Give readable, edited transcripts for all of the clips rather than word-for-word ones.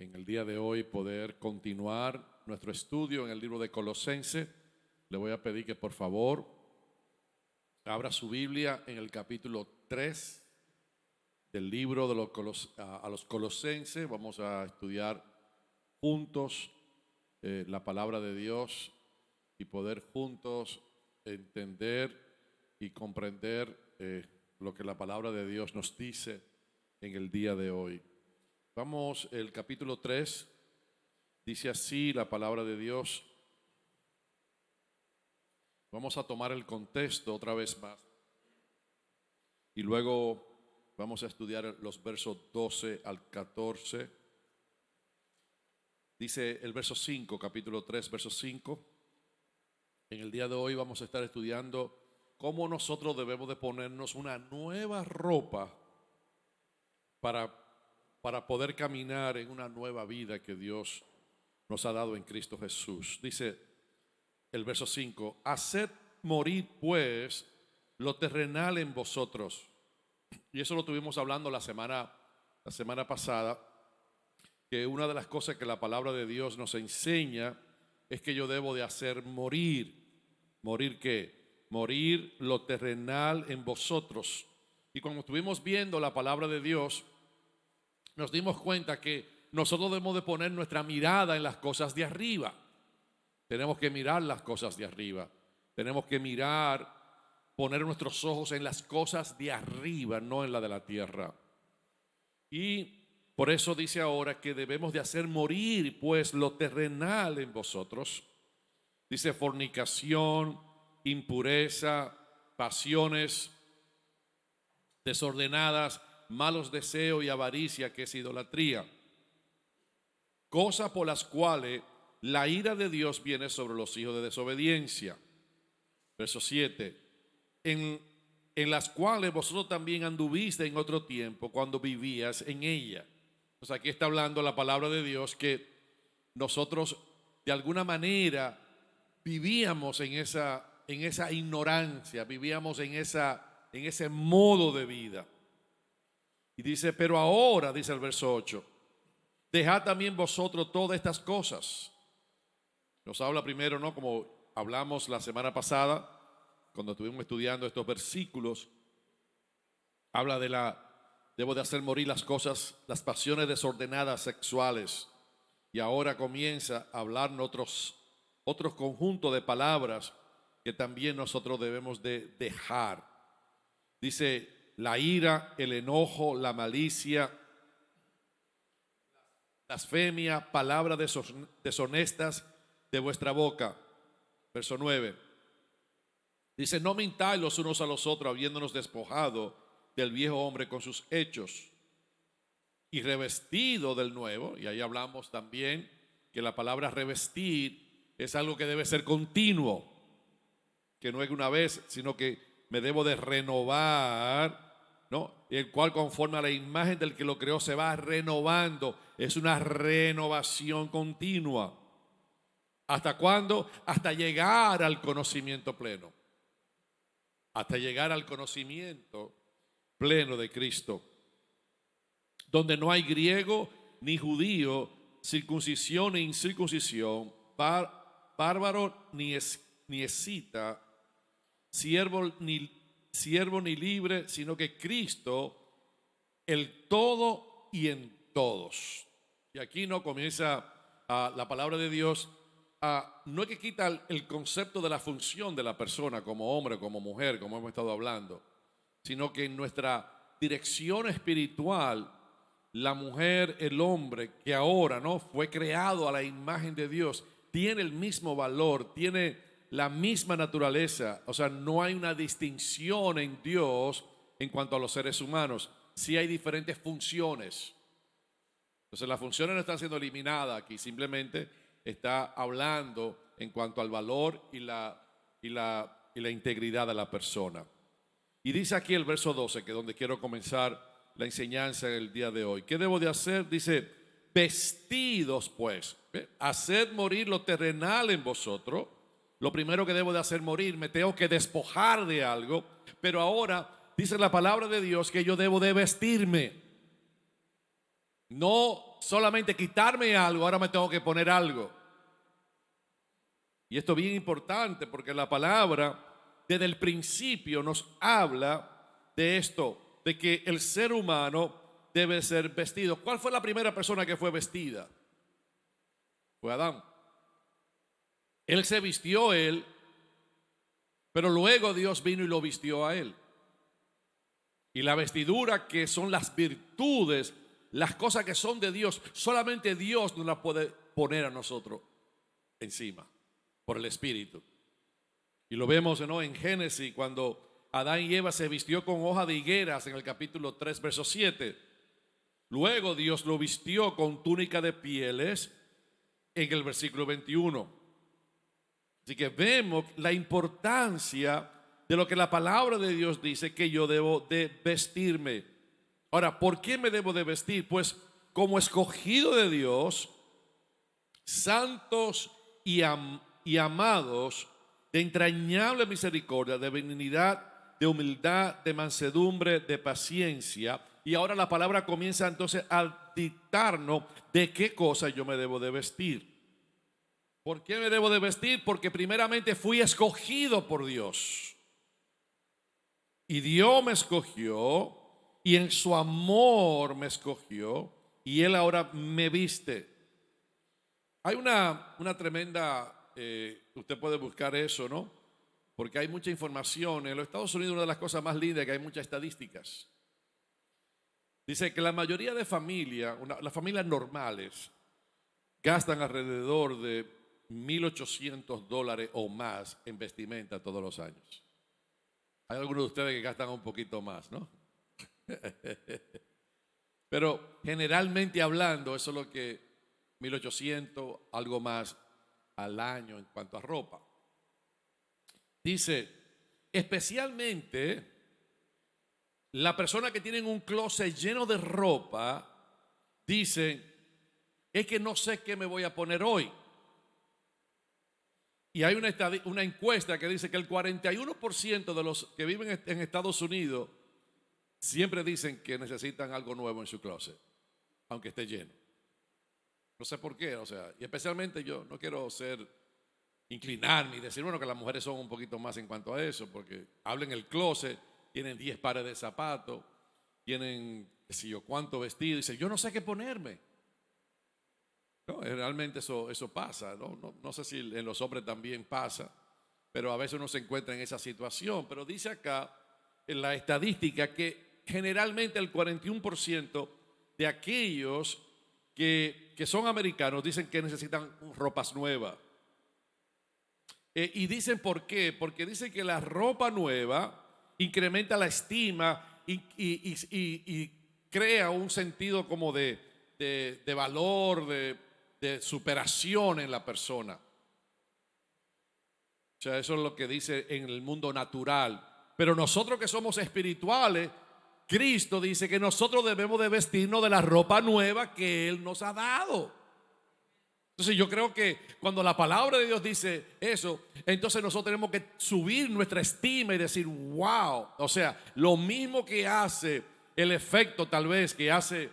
en el día de hoy poder continuar nuestro estudio en el libro de Colosenses. Le voy a pedir que por favor abra su Biblia en el capítulo 3 del libro de los Colosenses. Vamos a estudiar juntos la palabra de Dios y poder juntos entender y comprender lo que la palabra de Dios nos dice en el día de hoy. Vamos, el capítulo 3, dice así la palabra de Dios. Vamos a tomar el contexto otra vez más y luego vamos a estudiar los versos 12 al 14. Dice el verso 5, capítulo 3, verso 5. En el día de hoy vamos a estar estudiando cómo nosotros debemos de ponernos una nueva ropa para poder caminar en una nueva vida que Dios nos ha dado en Cristo Jesús. Dice el verso 5, haced morir pues lo terrenal en vosotros. Y eso lo tuvimos hablando la semana pasada, que una de las cosas que la palabra de Dios nos enseña es que yo debo de hacer morir. ¿Morir qué? Morir lo terrenal en vosotros. Y cuando estuvimos viendo la palabra de Dios, nos dimos cuenta que nosotros debemos de poner nuestra mirada en las cosas de arriba. Tenemos que mirar las cosas de arriba. Tenemos que poner nuestros ojos en las cosas de arriba, no en la de la tierra. Y por eso dice ahora que debemos de hacer morir pues lo terrenal en vosotros. Dice fornicación, impureza, pasiones desordenadas, malos deseos y avaricia, que es idolatría. Cosas por las cuales la ira de Dios viene sobre los hijos de desobediencia. Verso 7. En las cuales vosotros también anduviste en otro tiempo cuando vivías en ella. Pues aquí está hablando la palabra de Dios que nosotros de alguna manera vivíamos en esa ignorancia, vivíamos en ese modo de vida. Y dice, pero ahora, dice el verso 8, dejad también vosotros todas estas cosas. Nos habla primero, ¿no? Como hablamos la semana pasada, cuando estuvimos estudiando estos versículos, habla debo de hacer morir las cosas, las pasiones desordenadas sexuales. Y ahora comienza a hablar otros conjuntos de palabras que también nosotros debemos de dejar. Dice la ira, el enojo, la malicia, blasfemia, palabras deshonestas de vuestra boca. Verso 9. Dice, no mintáis los unos a los otros, habiéndonos despojado del viejo hombre con sus hechos y revestido del nuevo. Y ahí hablamos también que la palabra revestir es algo que debe ser continuo, que no es una vez, sino que me debo de renovar, ¿no? El cual conforme a la imagen del que lo creó se va renovando. Es una renovación continua. ¿Hasta cuándo? Hasta llegar al conocimiento pleno. Hasta llegar al conocimiento pleno de Cristo, donde no hay griego ni judío, circuncisión ni incircuncisión, bárbaro ni escita, siervo ni libre, sino que Cristo, el todo y en todos. Y aquí no comienza la palabra de Dios. No es que quita el concepto de la función de la persona como hombre, como mujer, como hemos estado hablando, sino que en nuestra dirección espiritual, la mujer, el hombre, que ahora no fue creado a la imagen de Dios, tiene el mismo valor, tiene la misma naturaleza. O sea, no hay una distinción en Dios en cuanto a los seres humanos. Sí hay diferentes funciones. Entonces las funciones no están siendo eliminadas aquí, simplemente está hablando en cuanto al valor y la integridad de la persona. Y dice aquí el verso 12, que es donde quiero comenzar la enseñanza en el día de hoy. ¿Qué debo de hacer? Dice, vestidos pues, haced morir lo terrenal en vosotros. Lo primero que debo de hacer morir, me tengo que despojar de algo. Pero ahora dice la palabra de Dios que yo debo de vestirme. No solamente quitarme algo, ahora me tengo que poner algo. Y esto es bien importante porque la palabra desde el principio nos habla de esto, de que el ser humano debe ser vestido. ¿Cuál fue la primera persona que fue vestida? Fue Adán. Él se vistió él, pero luego Dios vino y lo vistió a él. Y la vestidura, que son las virtudes, las cosas que son de Dios, solamente Dios nos las puede poner a nosotros encima por el Espíritu. Y lo vemos, ¿no?, en Génesis, cuando Adán y Eva se vistió con hoja de higueras en el capítulo 3, verso 7. Luego Dios lo vistió con túnica de pieles en el versículo 21. Así que vemos la importancia de lo que la palabra de Dios dice, que yo debo de vestirme. Ahora, ¿por qué me debo de vestir? Pues como escogido de Dios, santos y amados, de entrañable misericordia, de benignidad, de humildad, de mansedumbre, de paciencia. Y ahora la palabra comienza entonces a dictarnos de qué cosa yo me debo de vestir. ¿Por qué me debo de vestir? Porque primeramente fui escogido por Dios. Y Dios me escogió, y en su amor me escogió, y Él ahora me viste. Hay una tremenda, usted puede buscar eso, ¿no? Porque hay mucha información. En los Estados Unidos una de las cosas más lindas es que hay muchas estadísticas. Dice que la mayoría de familias, las familias normales, gastan alrededor de $1,800 o más en vestimenta todos los años. Hay algunos de ustedes que gastan un poquito más, ¿no? Pero generalmente hablando, eso es lo que 1,800, algo más al año en cuanto a ropa. Dice, especialmente la persona que tienen un closet lleno de ropa, dicen, es que no sé qué me voy a poner hoy. Y hay una encuesta que dice que el 41% de los que viven en Estados Unidos siempre dicen que necesitan algo nuevo en su closet, aunque esté lleno. No sé por qué, o sea, y especialmente yo no quiero inclinarme y decir, bueno, que las mujeres son un poquito más en cuanto a eso, porque hablan el closet, tienen 10 pares de zapatos, tienen, qué sé yo, cuánto vestido, y dicen, yo no sé qué ponerme. No, realmente eso pasa, ¿no? No sé si en los hombres también pasa, pero a veces uno se encuentra en esa situación. Pero dice acá en la estadística que generalmente el 41% de aquellos que son americanos dicen que necesitan ropas nuevas. Y dicen por qué, porque dicen que la ropa nueva incrementa la estima y crea un sentido como de valor, de superación en la persona. O sea, eso es lo que dice en el mundo natural. Pero nosotros que somos espirituales, Cristo dice que nosotros debemos de vestirnos de la ropa nueva que Él nos ha dado. Entonces yo creo que cuando la palabra de Dios dice eso, entonces nosotros tenemos que subir nuestra estima y decir, wow. O sea, lo mismo que hace el efecto tal vez que hace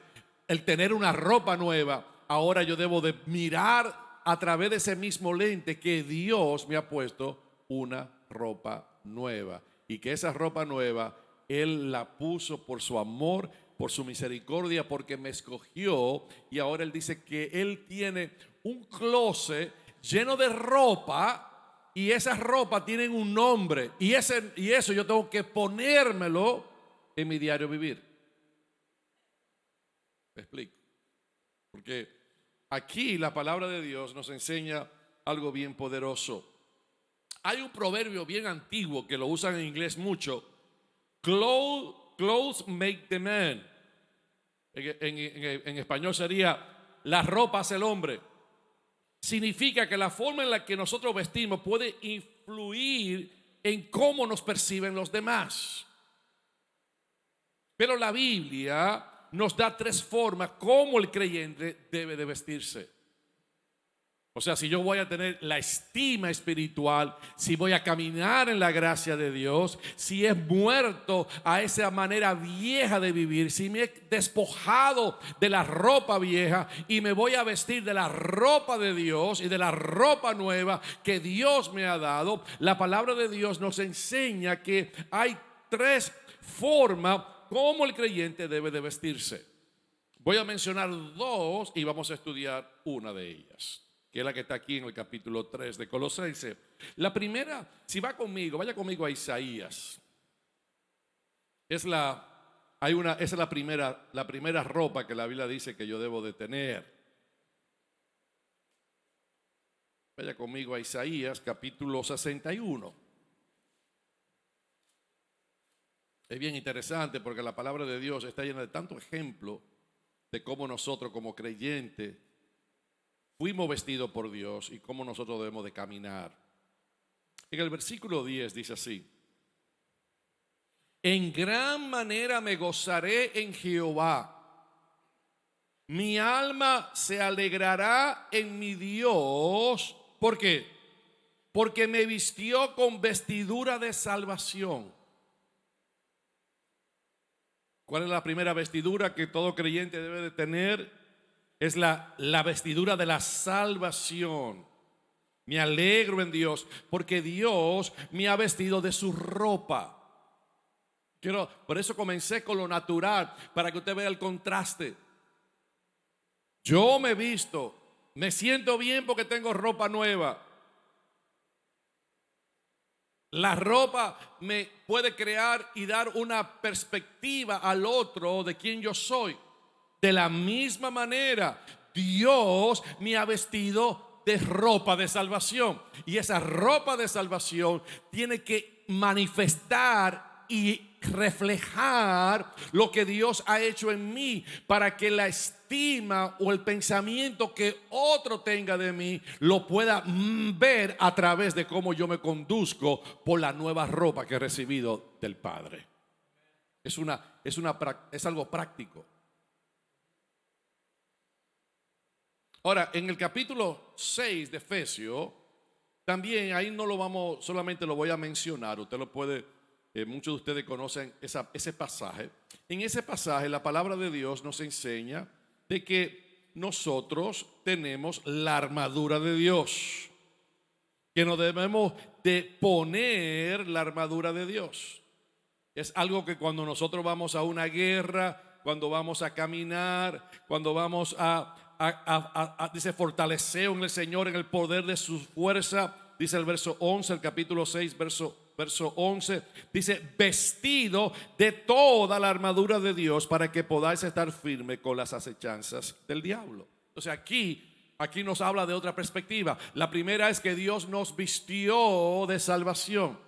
el tener una ropa nueva, ahora yo debo de mirar a través de ese mismo lente que Dios me ha puesto una ropa nueva. Y que esa ropa nueva Él la puso por su amor, por su misericordia, porque me escogió. Y ahora Él dice que Él tiene un closet lleno de ropa, y esas ropas tienen un nombre, y eso yo tengo que ponérmelo en mi diario vivir. ¿Me explico? Porque aquí la palabra de Dios nos enseña algo bien poderoso. Hay un proverbio bien antiguo que lo usan en inglés mucho. Clothes make the man. En español sería, la ropa hace el hombre. Significa que la forma en la que nosotros vestimos puede influir en cómo nos perciben los demás. Pero la Biblia nos da 3 formas cómo el creyente debe de vestirse. O sea, si yo voy a tener la estima espiritual, si voy a caminar en la gracia de Dios, si he muerto a esa manera vieja de vivir, si me he despojado de la ropa vieja y me voy a vestir de la ropa de Dios y de la ropa nueva que Dios me ha dado, la palabra de Dios nos enseña que hay tres formas como el creyente debe de vestirse. Voy a mencionar dos y vamos a estudiar una de ellas, que es la que está aquí en el capítulo 3 de Colosenses. La primera, si va conmigo, vaya conmigo a Isaías. Esa es la primera ropa que la Biblia dice que yo debo de tener. Vaya conmigo a Isaías, capítulo 61. Es bien interesante porque la palabra de Dios está llena de tanto ejemplo de cómo nosotros como creyentes fuimos vestidos por Dios y cómo nosotros debemos de caminar. En el versículo 10 dice así: en gran manera me gozaré en Jehová, mi alma se alegrará en mi Dios. ¿Por qué? Porque me vistió con vestidura de salvación. ¿Cuál es la primera vestidura que todo creyente debe de tener? Es la vestidura de la salvación. Me alegro en Dios porque Dios me ha vestido de su ropa. Por eso comencé con lo natural, para que usted vea el contraste. Yo me visto, me siento bien porque tengo ropa nueva. La ropa me puede crear y dar una perspectiva al otro de quién yo soy. De la misma manera, Dios me ha vestido de ropa de salvación. Y esa ropa de salvación tiene que manifestar y reflejar lo que Dios ha hecho en mí, para que la estima o el pensamiento que otro tenga de mí lo pueda ver a través de cómo yo me conduzco por la nueva ropa que he recibido del Padre. Es algo práctico. Ahora, en el capítulo 6 de Efesios, también ahí no lo vamos, solamente lo voy a mencionar, usted lo puede, muchos de ustedes conocen ese pasaje. En ese pasaje la palabra de Dios nos enseña de que nosotros tenemos la armadura de Dios, que nos debemos de poner la armadura de Dios. Es algo que cuando nosotros vamos a una guerra, cuando vamos a caminar, cuando vamos dice, fortaleceos en el Señor, en el poder de su fuerza. Dice el verso 11, el capítulo 6, verso 11, dice: vestido de toda la armadura de Dios para que podáis estar firme con las acechanzas del diablo. Entonces aquí nos habla de otra perspectiva. La primera es que Dios nos vistió de salvación.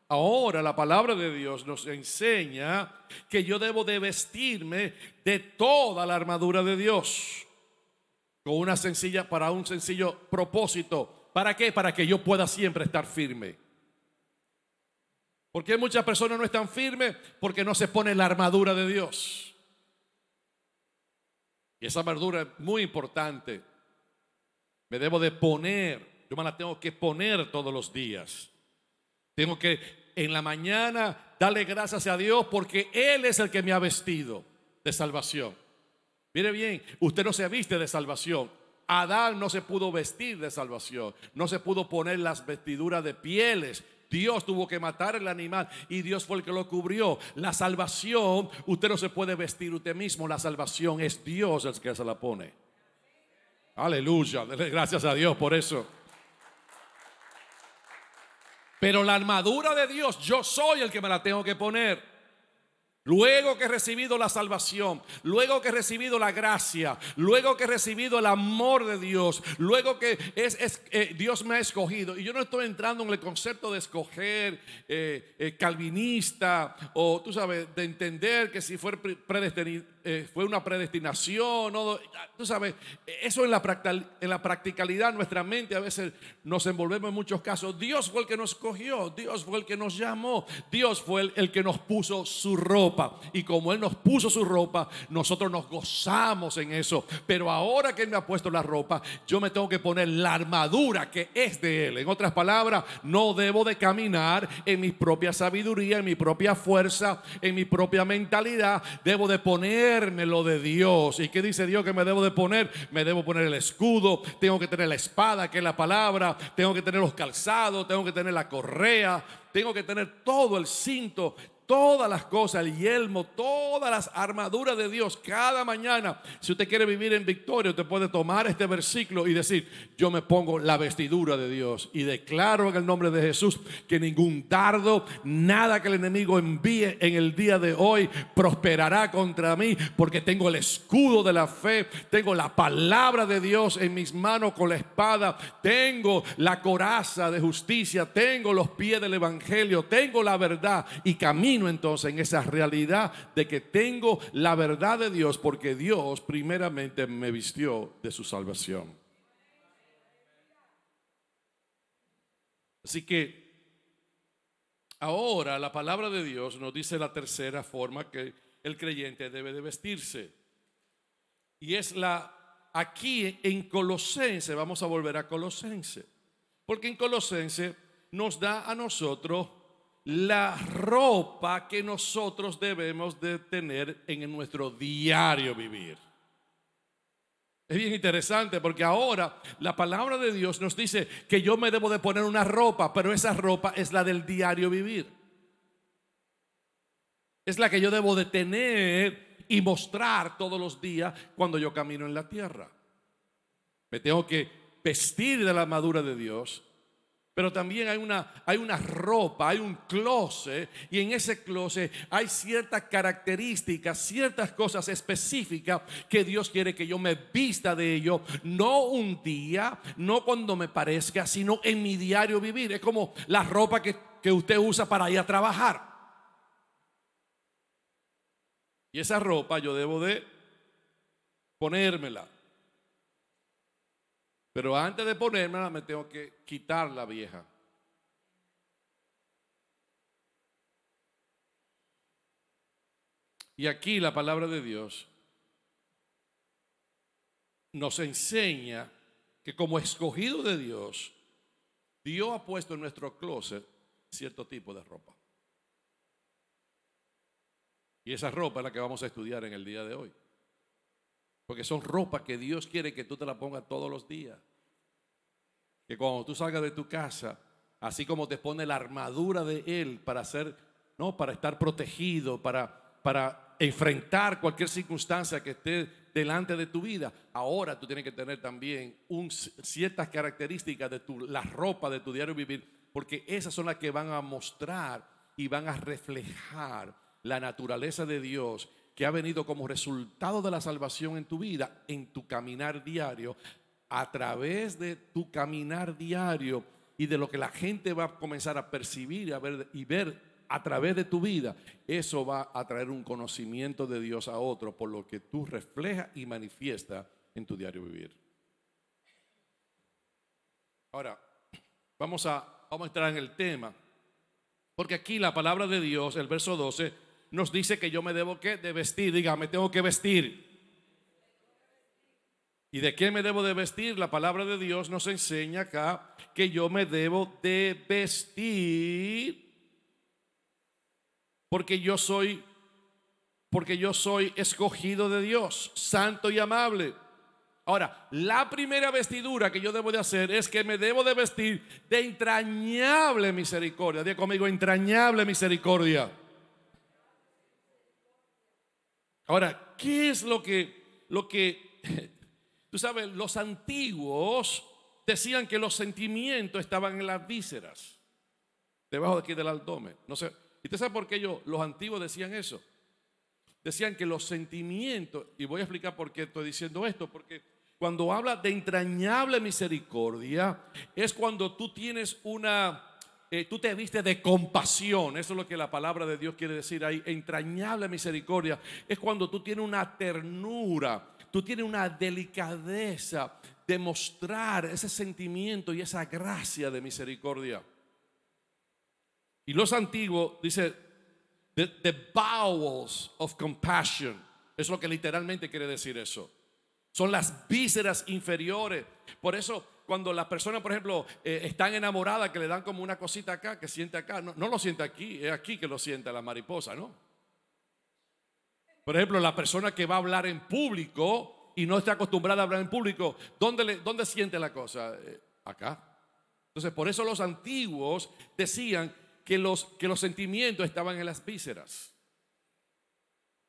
Ahora la palabra de Dios nos enseña que yo debo de vestirme de toda la armadura de Dios, para un sencillo propósito. ¿Para qué? Para que yo pueda siempre estar firme. ¿Por qué muchas personas no están firmes? Porque no se pone la armadura de Dios. Y esa armadura es muy importante. Me debo de poner, yo me la tengo que poner todos los días. Tengo que en la mañana darle gracias a Dios porque Él es el que me ha vestido de salvación. Mire bien, usted no se viste de salvación. Adán no se pudo vestir de salvación, no se pudo poner las vestiduras de pieles. Dios tuvo que matar el animal y Dios fue el que lo cubrió. La salvación, usted no se puede vestir usted mismo. La salvación es Dios el que se la pone. Aleluya, denle gracias a Dios por eso. Pero la armadura de Dios, yo soy el que me la tengo que poner. Luego que he recibido la salvación, luego que he recibido la gracia, luego que he recibido el amor de Dios, luego que Dios me ha escogido. Y yo no estoy entrando en el concepto de escoger calvinista, o tú sabes, de entender que si fue fue una predestinación, ¿no? Tú sabes, eso en la practicalidad, nuestra mente a veces nos envolvemos en muchos casos. Dios fue el que nos escogió, Dios fue el que nos llamó, Dios fue el que nos puso su ropa. Y como Él nos puso su ropa, nosotros nos gozamos en eso. Pero ahora que Él me ha puesto la ropa, yo me tengo que poner la armadura que es de Él. En otras palabras, no debo de caminar en mi propia sabiduría, en mi propia fuerza, en mi propia mentalidad. Debo de ponerme lo de Dios. ¿Y qué dice Dios que me debo de poner? Me debo poner el escudo, tengo que tener la espada, que es la palabra, tengo que tener los calzados, tengo que tener la correa, tengo que tener todo el cinto, todas las cosas, el yelmo, todas las armaduras de Dios cada mañana. Si usted quiere vivir en victoria, usted puede tomar este versículo y decir: yo me pongo la vestidura de Dios y declaro en el nombre de Jesús que ningún dardo, nada que el enemigo envíe en el día de hoy prosperará contra mí, porque tengo el escudo de la fe, tengo la palabra de Dios en mis manos con la espada, tengo la coraza de justicia, tengo los pies del evangelio, tengo la verdad y camino entonces en esa realidad de que tengo la verdad de Dios, porque Dios primeramente me vistió de su salvación. Así que ahora la palabra de Dios nos dice la tercera forma que el creyente debe de vestirse, y es aquí en Colosenses. Vamos a volver a Colosenses, porque en Colosenses nos da a nosotros la ropa que nosotros debemos de tener en nuestro diario vivir. Es bien interesante, porque ahora la palabra de Dios nos dice que yo me debo de poner una ropa, pero esa ropa es la del diario vivir. Es la que yo debo de tener y mostrar todos los días cuando yo camino en la tierra. Me tengo que vestir de la armadura de Dios. Pero también hay una ropa, hay un closet, y en ese closet hay ciertas características, ciertas cosas específicas que Dios quiere que yo me vista de ello, no un día, no cuando me parezca, sino en mi diario vivir. Es como la ropa que usted usa para ir a trabajar. Y esa ropa yo debo de ponérmela. Pero antes de ponérmela me tengo que quitar la vieja. Y aquí la palabra de Dios nos enseña que como escogido de Dios, Dios ha puesto en nuestro closet cierto tipo de ropa. Y esa ropa es la que vamos a estudiar en el día de hoy. Porque son ropas que Dios quiere que tú te la pongas todos los días. Que cuando tú salgas de tu casa, así como te pone la armadura de Él para estar protegido, para enfrentar cualquier circunstancia que esté delante de tu vida, ahora tú tienes que tener también ciertas características de la ropa de tu diario vivir, porque esas son las que van a mostrar y van a reflejar la naturaleza de Dios, que ha venido como resultado de la salvación en tu vida, en tu caminar diario. A través de tu caminar diario y de lo que la gente va a comenzar a percibir y ver a través de tu vida, eso va a traer un conocimiento de Dios a otro, por lo que tú reflejas y manifiestas en tu diario vivir. Ahora, vamos a entrar en el tema, porque aquí la palabra de Dios, el verso 12, nos dice que yo me debo de vestir. Dígame, tengo que vestir. ¿Y de qué me debo de vestir? La palabra de Dios nos enseña acá que yo me debo de vestir porque yo soy escogido de Dios, santo y amable. Ahora, la primera vestidura que yo debo de hacer es que me debo de vestir de entrañable misericordia. Diga conmigo, entrañable misericordia. Ahora, ¿qué es lo que tú sabes? Los antiguos decían que los sentimientos estaban en las vísceras, debajo de aquí del abdomen. No sé, ¿y usted sabe por qué los antiguos decían eso? Decían que los sentimientos, y voy a explicar por qué estoy diciendo esto, porque cuando habla de entrañable misericordia, es cuando tú tienes tú te vistes de compasión. Eso es lo que la palabra de Dios quiere decir ahí. Entrañable misericordia es cuando tú tienes una ternura, tú tienes una delicadeza de mostrar ese sentimiento y esa gracia de misericordia. Y los antiguos dice the bowels of compassion. Es lo que literalmente quiere decir eso. Son las vísceras inferiores. Por eso cuando las personas, por ejemplo, están enamoradas, que le dan como una cosita acá, que siente acá, no lo siente aquí, es aquí que lo siente la mariposa, ¿no? Por ejemplo, la persona que va a hablar en público y no está acostumbrada a hablar en público, ¿dónde siente la cosa? Acá. Entonces, por eso los antiguos decían que los sentimientos estaban en las vísceras.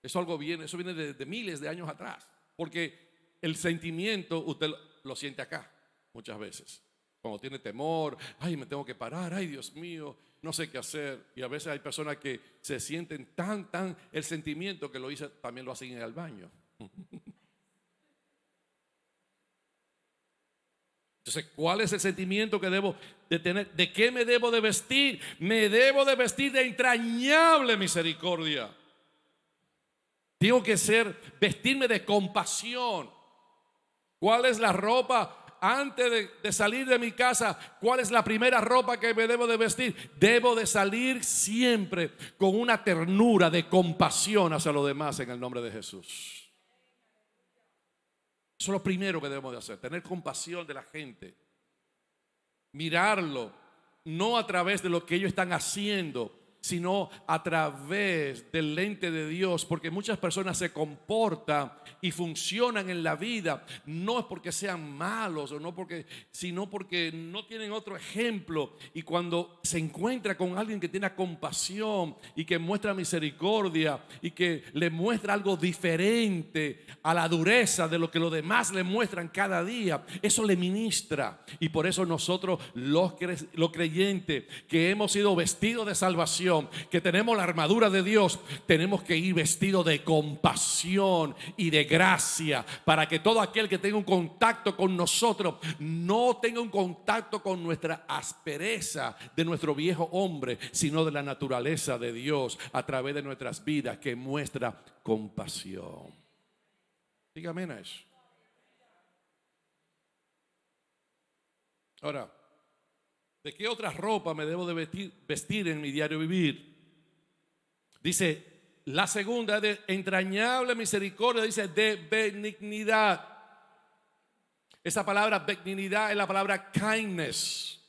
Eso viene de miles de años atrás, porque el sentimiento usted lo siente acá muchas veces. Cuando tiene temor, ay, me tengo que parar, ay, Dios mío, no sé qué hacer. Y a veces hay personas que se sienten tan el sentimiento que también lo hacen en el baño. Entonces, ¿cuál es el sentimiento que debo de tener? ¿De qué me debo de vestir? Me debo de vestir de entrañable misericordia. Tengo que vestirme de compasión. ¿Cuál es la ropa? Antes de salir de mi casa, ¿cuál es la primera ropa que me debo de vestir? Debo de salir siempre con una ternura de compasión hacia los demás en el nombre de Jesús. Eso es lo primero que debemos de hacer, tener compasión de la gente. Mirarlo, no a través de lo que ellos están haciendo, sino a través del lente de Dios, porque muchas personas se comportan y funcionan en la vida, no es porque sean malos sino porque no tienen otro ejemplo. Y cuando se encuentra con alguien que tiene compasión y que muestra misericordia y que le muestra algo diferente a la dureza de lo que los demás le muestran cada día, eso le ministra. Y por eso nosotros los creyentes que hemos sido vestidos de salvación, que tenemos la armadura de Dios, tenemos que ir vestidos de compasión y de gracia, para que todo aquel que tenga un contacto con nosotros no tenga un contacto con nuestra aspereza de nuestro viejo hombre, sino de la naturaleza de Dios a través de nuestras vidas, que muestra compasión. Dígame a eso. Ahora, ¿de qué otra ropa me debo de vestir en mi diario vivir? Dice, la segunda, de entrañable misericordia, dice de benignidad. Esa palabra benignidad es la palabra kindness.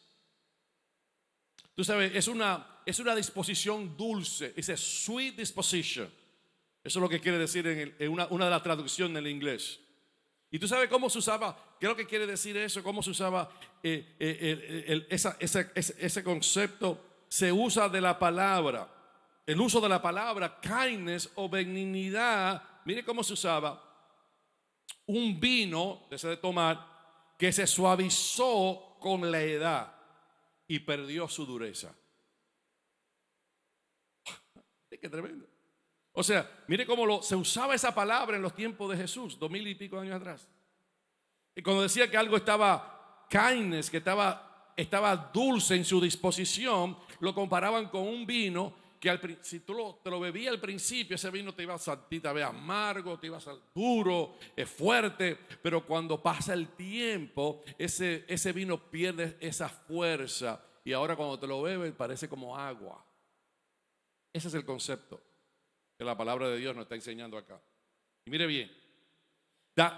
Tú sabes, es una disposición dulce. Dice sweet disposition. Eso es lo que quiere decir en una de las traducciones en el inglés. Y tú sabes cómo se usaba, ¿qué es lo que quiere decir eso? Cómo se usaba ese concepto. Se usa de la palabra, el uso de la palabra kindness o benignidad. Mire cómo se usaba. Un vino, ese de tomar, que se suavizó con la edad y perdió su dureza. Qué tremendo. O sea, mire cómo se usaba esa palabra en los tiempos de Jesús, 2000 y pico años atrás. Y cuando decía que algo estaba kindness, que estaba dulce en su disposición, lo comparaban con un vino que si tú te lo bebías al principio, ese vino te iba a salir amargo, te iba a salir duro, fuerte, pero cuando pasa el tiempo, ese vino pierde esa fuerza y ahora cuando te lo bebes parece como agua. Ese es el concepto que la palabra de Dios nos está enseñando acá. Y mire bien,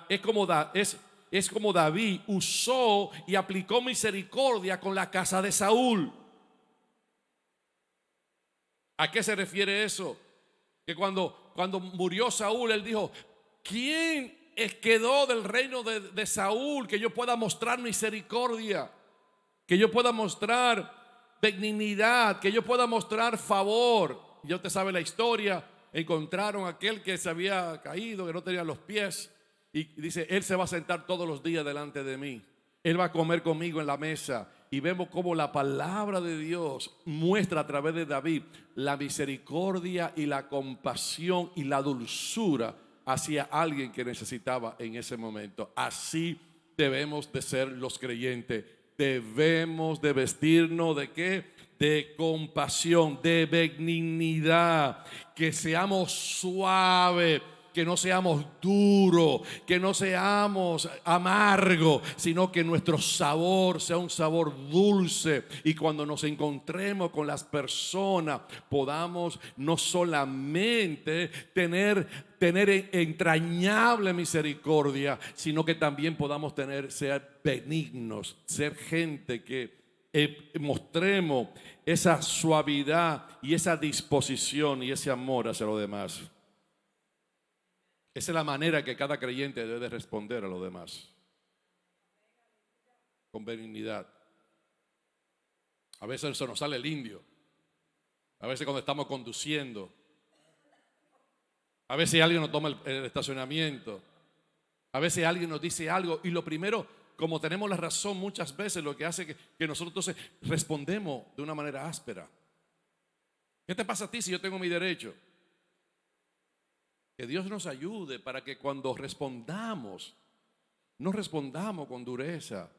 es como David usó y aplicó misericordia con la casa de Saúl. ¿A qué se refiere eso? Que cuando murió Saúl, él dijo, ¿quién quedó del reino de Saúl que yo pueda mostrar misericordia? Que yo pueda mostrar benignidad, que yo pueda mostrar favor. Y usted sabe la historia. Encontraron a aquel que se había caído, que no tenía los pies, y dice, él se va a sentar todos los días delante de mí, él va a comer conmigo en la mesa. Y vemos cómo la palabra de Dios muestra a través de David la misericordia y la compasión y la dulzura hacia alguien que necesitaba en ese momento. Así debemos de ser los creyentes. Debemos de vestirnos ¿de qué? de compasión, de benignidad, que seamos suaves, que no seamos duros, que no seamos amargos, sino que nuestro sabor sea un sabor dulce, y cuando nos encontremos con las personas podamos no solamente tener entrañable misericordia, sino que también podamos ser benignos, ser gente que mostremos esa suavidad y esa disposición y ese amor hacia los demás. Esa es la manera que cada creyente debe responder a los demás, con benignidad. A veces eso nos sale el indio, a veces cuando estamos conduciendo, a veces alguien nos toma el estacionamiento, a veces alguien nos dice algo, y lo primero, como tenemos la razón muchas veces, lo que hace que nosotros entonces respondemos de una manera áspera. ¿Qué te pasa a ti si yo tengo mi derecho? Que Dios nos ayude para que cuando respondamos, no respondamos con dureza,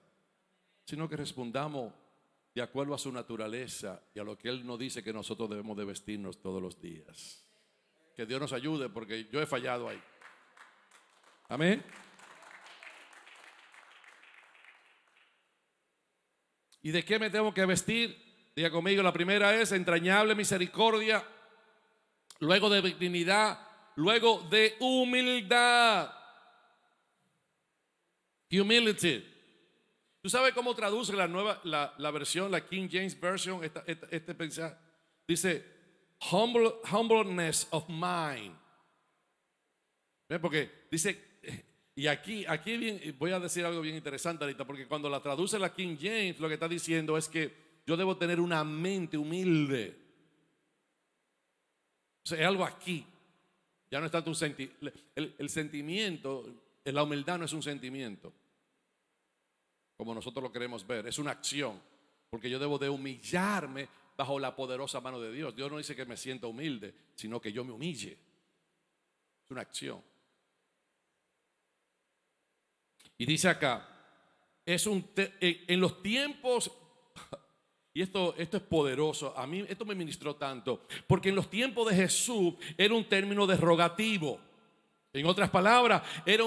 sino que respondamos de acuerdo a su naturaleza y a lo que Él nos dice que nosotros debemos de vestirnos todos los días. Que Dios nos ayude, porque yo he fallado ahí. Amén. ¿Y de qué me tengo que vestir? Diga conmigo, la primera es entrañable misericordia, luego de benignidad, luego de humildad. Humility. ¿Tú sabes cómo traduce la versión, la King James Version, este mensaje? Dice, humbleness of mind. ¿Ves? Porque dice, y aquí voy a decir algo bien interesante ahorita, porque cuando la traduce la King James, lo que está diciendo es que yo debo tener una mente humilde. O sea, es algo aquí. Ya no es tanto el sentimiento, la humildad no es un sentimiento, como nosotros lo queremos ver, es una acción, porque yo debo de humillarme bajo la poderosa mano de Dios. Dios no dice que me sienta humilde, sino que yo me humille. Es una acción. Y dice acá, en los tiempos, y esto es poderoso, a mí esto me ministró tanto, porque en los tiempos de Jesús era un término derogativo. En otras palabras,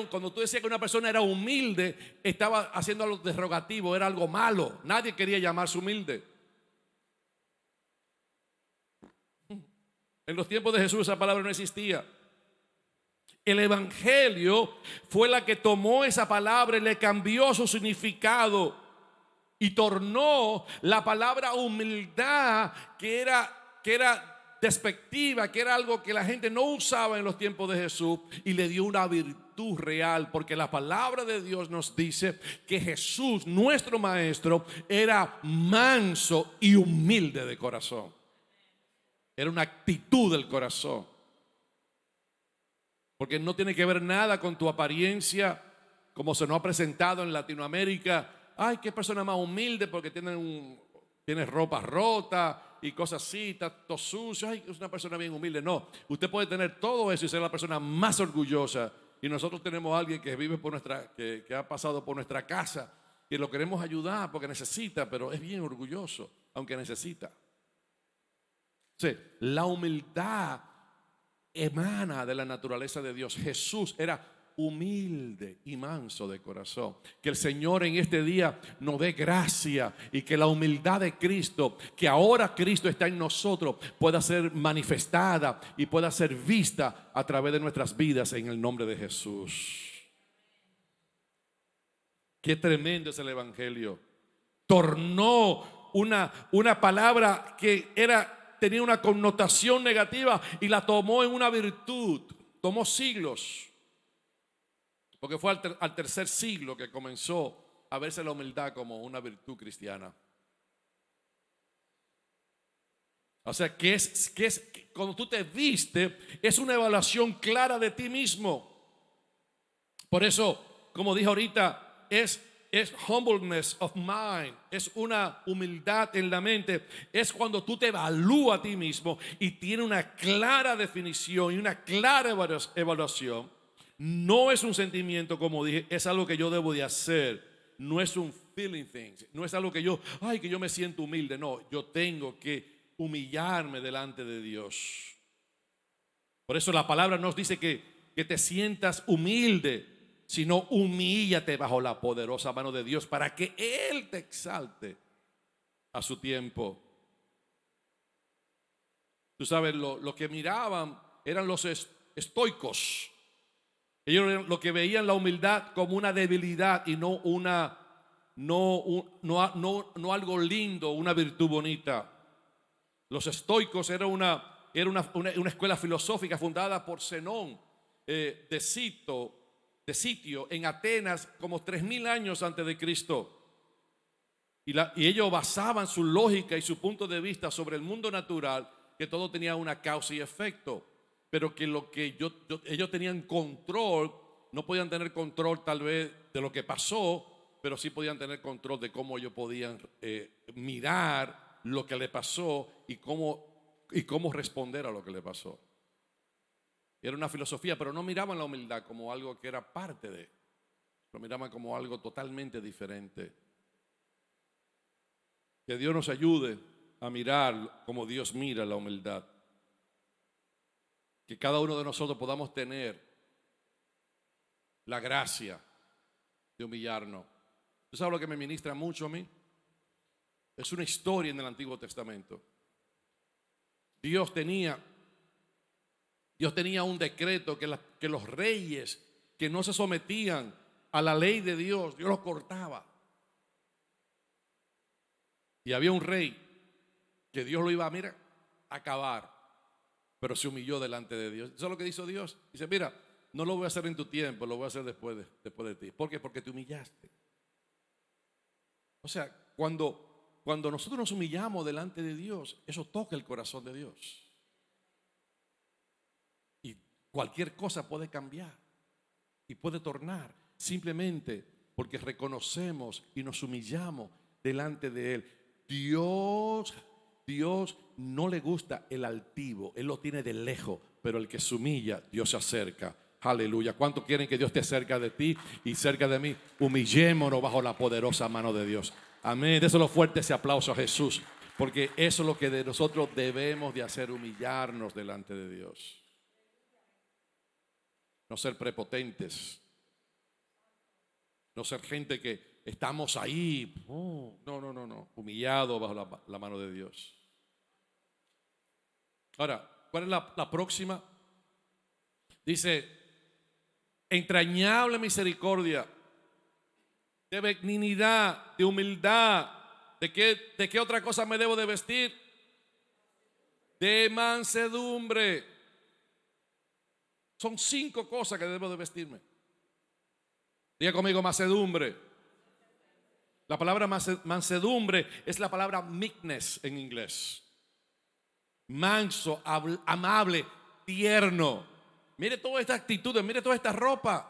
cuando tú decías que una persona era humilde, estaba haciendo algo derogativo, era algo malo. Nadie quería llamarse humilde. En los tiempos de Jesús esa palabra no existía. El Evangelio fue la que tomó esa palabra y le cambió su significado y tornó la palabra humildad, que era despectiva, que era algo que la gente no usaba en los tiempos de Jesús, y le dio una virtud real, porque la palabra de Dios nos dice que Jesús, nuestro maestro, era manso y humilde de corazón. Era una actitud del corazón. Porque no tiene que ver nada con tu apariencia, como se nos ha presentado en Latinoamérica. Ay, qué persona más humilde porque tiene ropa rota y cosas así, está todo sucio. Ay, es una persona bien humilde. No, usted puede tener todo eso y ser la persona más orgullosa. Y nosotros tenemos a alguien que vive que ha pasado por nuestra casa y lo queremos ayudar porque necesita, pero es bien orgulloso, aunque necesita. Sí, la humildad emana de la naturaleza de Dios. Jesús era humilde y manso de corazón. Que el Señor en este día nos dé gracia y que la humildad de Cristo, que ahora Cristo está en nosotros, pueda ser manifestada y pueda ser vista a través de nuestras vidas en el nombre de Jesús. Qué tremendo es el Evangelio. Tornó una palabra que tenía una connotación negativa y la tomó en una virtud. Tomó siglos, porque fue al tercer siglo que comenzó a verse la humildad como una virtud cristiana. O sea, que cuando tú te vistes, es una evaluación clara de ti mismo. Por eso, como dije ahorita, es humbleness of mind, es una humildad en la mente, es cuando tú te evalúas a ti mismo y tiene una clara definición y una clara evaluación. No es un sentimiento, como dije, es algo que yo debo de hacer, no es un feeling things. No es algo que yo me siento humilde. No, yo tengo que humillarme delante de Dios. Por eso la palabra nos dice que te sientas humilde, sino humíllate bajo la poderosa mano de Dios para que Él te exalte a su tiempo. Tú sabes, lo que miraban eran los estoicos. Ellos lo que veían la humildad como una debilidad y no algo lindo, una virtud bonita. Los estoicos era una escuela filosófica fundada por Zenón de Sitio en Atenas como 3000 años antes de Cristo. Y ellos basaban su lógica y su punto de vista sobre el mundo natural, que todo tenía una causa y efecto, pero que ellos tenían control. No podían tener control tal vez de lo que pasó, pero sí podían tener control de cómo ellos podían mirar lo que le pasó y cómo responder a lo que le pasó. Era una filosofía, pero no miraban la humildad como algo que era parte de, lo miraban como algo totalmente diferente. Que Dios nos ayude a mirar como Dios mira la humildad. Que cada uno de nosotros podamos tener la gracia de humillarnos. ¿Tú sabes lo que me ministra mucho a mí? Es una historia en el Antiguo Testamento. Dios tenía un decreto que los reyes que no se sometían a la ley de Dios los cortaba. Y había un rey que Dios lo iba a acabar, pero se humilló delante de Dios. ¿Eso es lo que hizo Dios? Dice, mira, no lo voy a hacer en tu tiempo, lo voy a hacer después de ti. ¿Por qué? Porque te humillaste. O sea, cuando nosotros nos humillamos delante de Dios, eso toca el corazón de Dios. Y cualquier cosa puede cambiar y puede tornar simplemente porque reconocemos y nos humillamos delante de Él. Dios no le gusta el altivo, Él lo tiene de lejos, pero el que se humilla, Dios se acerca. Aleluya. ¿Cuántos quieren que Dios esté cerca de ti y cerca de mí? Humillémonos bajo la poderosa mano de Dios. Amén. Déselo fuerte ese aplauso a Jesús, porque eso es lo que de nosotros debemos de hacer, humillarnos delante de Dios. No ser prepotentes, no ser gente que estamos ahí. No. Humillado bajo la mano de Dios. Ahora, ¿cuál es la próxima? Dice, entrañable misericordia, de benignidad, de humildad. ¿De qué otra cosa me debo de vestir? De mansedumbre. Son 5 cosas que debo de vestirme. Diga conmigo, mansedumbre. La palabra mansedumbre es la palabra meekness en inglés. Manso, amable, tierno. Mire toda esta actitud, mire toda esta ropa.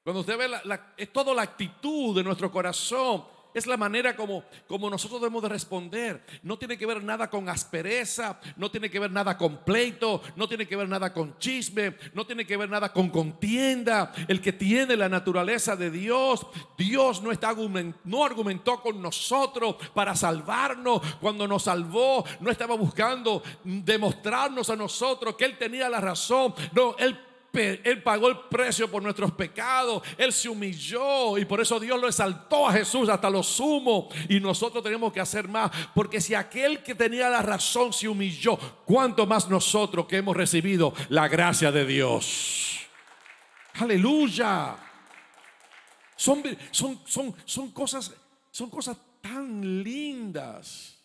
Cuando usted ve es toda la actitud de nuestro corazón. Es la manera como nosotros debemos de responder. No tiene que ver nada con aspereza, no tiene que ver nada con pleito, no tiene que ver nada con chisme, no tiene que ver nada con contienda. El que tiene la naturaleza de Dios, Dios no argumentó con nosotros para salvarnos. Cuando nos salvó, no estaba buscando demostrarnos a nosotros que Él tenía la razón. No, Él pagó el precio por nuestros pecados. Él se humilló y por eso Dios lo exaltó a Jesús hasta lo sumo. Y nosotros tenemos que hacer más, porque si aquel que tenía la razón se humilló, ¿cuánto más nosotros que hemos recibido la gracia de Dios? Aleluya. Son cosas tan lindas.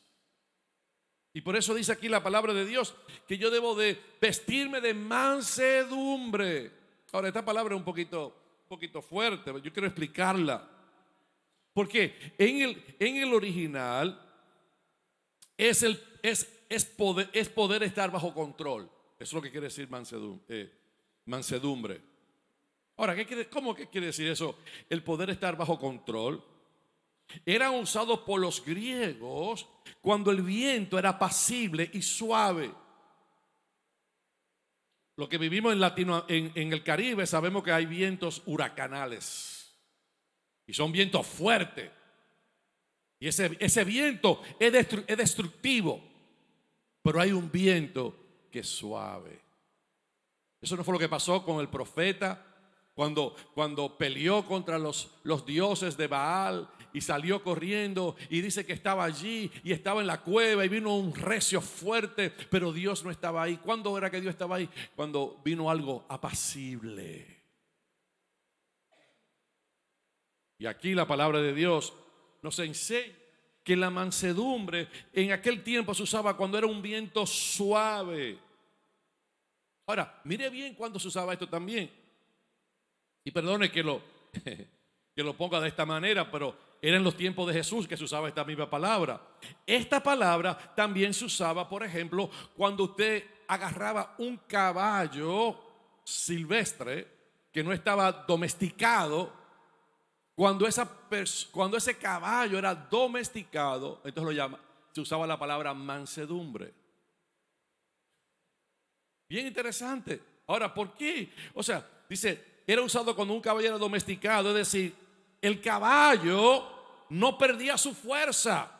Y por eso dice aquí la palabra de Dios que yo debo de vestirme de mansedumbre. Ahora, esta palabra es un poquito fuerte, yo quiero explicarla. Porque en el original es poder estar bajo control. Eso es lo que quiere decir mansedumbre. Ahora, ¿cómo que quiere decir eso? El poder estar bajo control. Eran usados por los griegos cuando el viento era apacible y suave. Lo que vivimos en el Caribe, sabemos que hay vientos huracanales. Y son vientos fuertes. Y ese viento es destructivo. Pero hay un viento que es suave. Eso no fue lo que pasó con el profeta cuando peleó contra los dioses de Baal y salió corriendo y dice que estaba allí y estaba en la cueva y vino un recio fuerte, pero Dios no estaba ahí. ¿Cuándo era que Dios estaba ahí? Cuando vino algo apacible. Y aquí la palabra de Dios nos enseña que la mansedumbre en aquel tiempo se usaba cuando era un viento suave. Ahora, mire bien cuando se usaba esto también. Y perdone que lo ponga de esta manera, pero era en los tiempos de Jesús que se usaba esta misma palabra. Esta palabra también se usaba, por ejemplo, cuando usted agarraba un caballo silvestre que no estaba domesticado. Cuando ese caballo era domesticado, entonces se usaba la palabra mansedumbre. Bien interesante. Ahora, ¿por qué? O sea, dice, era usado cuando un caballo era domesticado, es decir, el caballo no perdía su fuerza,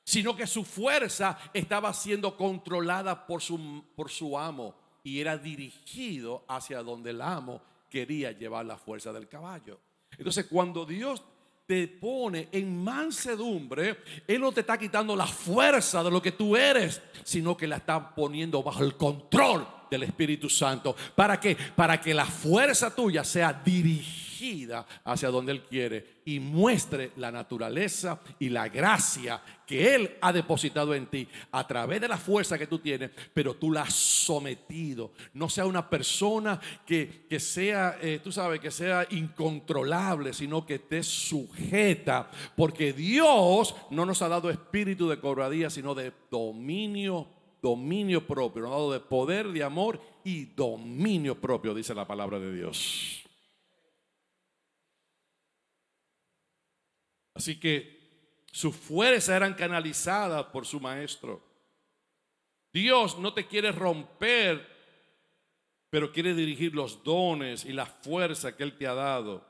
sino que su fuerza estaba siendo controlada por su amo y era dirigido hacia donde el amo quería llevar la fuerza del caballo. Entonces, cuando Dios te pone en mansedumbre, Él no te está quitando la fuerza de lo que tú eres, sino que la está poniendo bajo el control del Espíritu Santo. ¿Para qué? Para que la fuerza tuya sea dirigida hacia donde Él quiere y muestre la naturaleza y la gracia que Él ha depositado en ti a través de la fuerza que tú tienes, pero tú la has sometido. No sea una persona que sea, tú sabes, que sea incontrolable, sino que esté sujeta, porque Dios no nos ha dado espíritu de cobardía, sino de dominio propio, nos ha dado de poder, de amor y dominio propio, dice la palabra de Dios. Así que sus fuerzas eran canalizadas por su maestro. Dios no te quiere romper, pero quiere dirigir los dones y la fuerza que Él te ha dado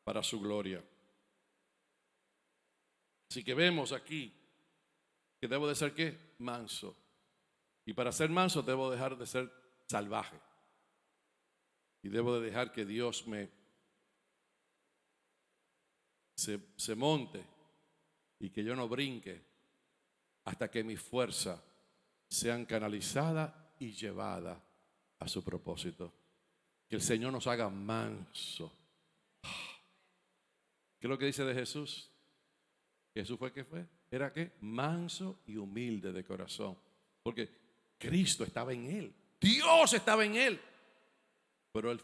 para su gloria. Así que vemos aquí que debo de ser ¿qué? Manso. Y para ser manso debo dejar de ser salvaje. Y debo de dejar que Dios se monte y que yo no brinque hasta que mis fuerzas sean canalizadas y llevadas a su propósito. Que el Señor nos haga manso. ¿Qué es lo que dice de Jesús? Jesús fue ¿qué fue? Era ¿qué? Manso y humilde de corazón. Porque Cristo estaba en él. Dios estaba en él. Pero él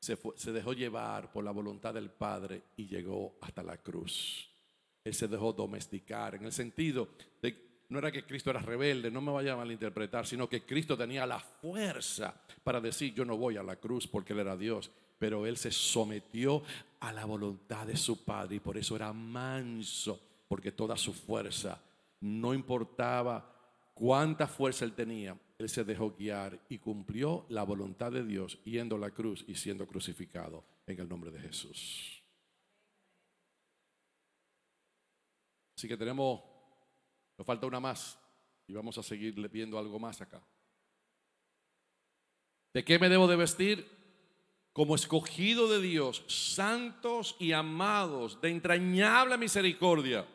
se dejó llevar por la voluntad del Padre y llegó hasta la cruz. Él se dejó domesticar en el sentido de no era que Cristo era rebelde, no me vaya a malinterpretar, sino que Cristo tenía la fuerza para decir yo no voy a la cruz porque Él era Dios, pero Él se sometió a la voluntad de su Padre y por eso era manso, porque toda su fuerza, no importaba cuánta fuerza Él tenía, Él se dejó guiar y cumplió la voluntad de Dios yendo a la cruz y siendo crucificado en el nombre de Jesús. Así que nos falta una más y vamos a seguir viendo algo más acá. ¿De qué me debo de vestir? Como escogido de Dios, santos y amados, de entrañable misericordia,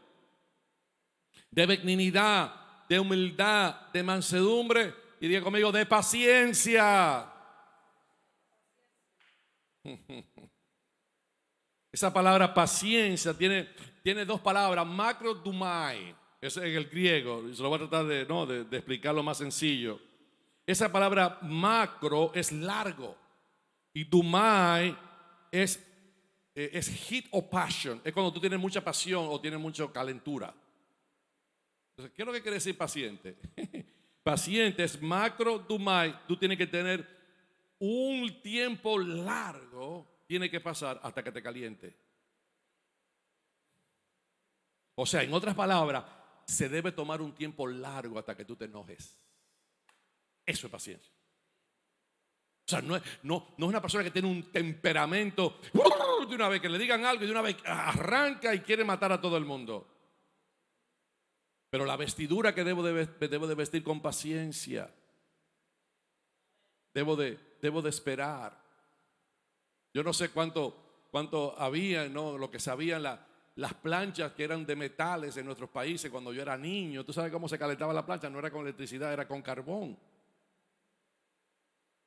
de benignidad, de humildad, de mansedumbre y diga conmigo, de paciencia. Esa palabra paciencia tiene dos palabras, macrodumai. Ese es el griego, y se lo voy a tratar de explicarlo más sencillo. Esa palabra macro es largo y dumai es heat o passion. Es cuando tú tienes mucha pasión o tienes mucha calentura. Entonces, ¿qué es lo que quiere decir paciente? Paciente es macro dumai. Tú tienes que tener un tiempo largo, tiene que pasar hasta que te caliente. O sea, en otras palabras, se debe tomar un tiempo largo hasta que tú te enojes. Eso es paciencia. O sea, no es una persona que tiene un temperamento de una vez, que le digan algo y de una vez arranca y quiere matar a todo el mundo. Pero la vestidura que debo de vestir con paciencia. Debo de esperar. Yo no sé cuánto había, ¿no? Lo que sabían las planchas que eran de metales en nuestros países cuando yo era niño. ¿Tú sabes cómo se calentaba la plancha? No era con electricidad, era con carbón.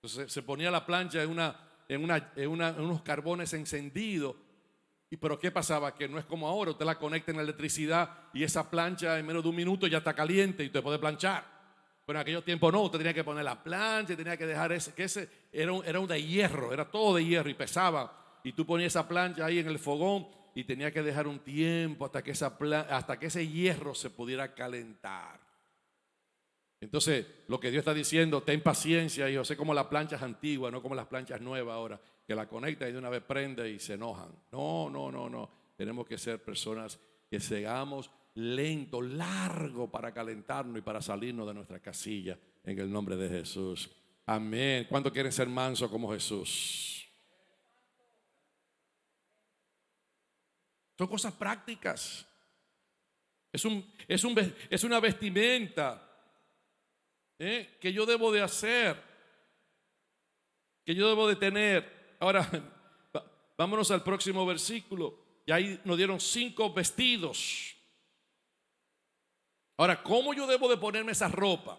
Entonces se ponía la plancha en unos carbones encendidos. Pero ¿qué pasaba? Que no es como ahora, usted la conecta en la electricidad y esa plancha en menos de un minuto ya está caliente y usted puede planchar. Pero en aquellos tiempos no, usted tenía que poner la plancha, tenía que dejar ese era un de hierro, era todo de hierro y pesaba. Y tú ponías esa plancha ahí en el fogón y tenía que dejar un tiempo hasta que ese hierro se pudiera calentar. Entonces, lo que Dios está diciendo, ten paciencia, hijo. Sé como las planchas antiguas, no como las planchas nuevas ahora, que la conectan y de una vez prende y se enojan. No. Tenemos que ser personas que seamos lentos, largos para calentarnos y para salirnos de nuestra casilla en el nombre de Jesús. Amén. ¿Cuántos quieren ser mansos como Jesús? Son cosas prácticas. Es una vestimenta que yo debo de hacer, que yo debo de tener. Ahora, vámonos al próximo versículo. Y ahí nos dieron 5 vestidos. Ahora, ¿cómo yo debo de ponerme esa ropa?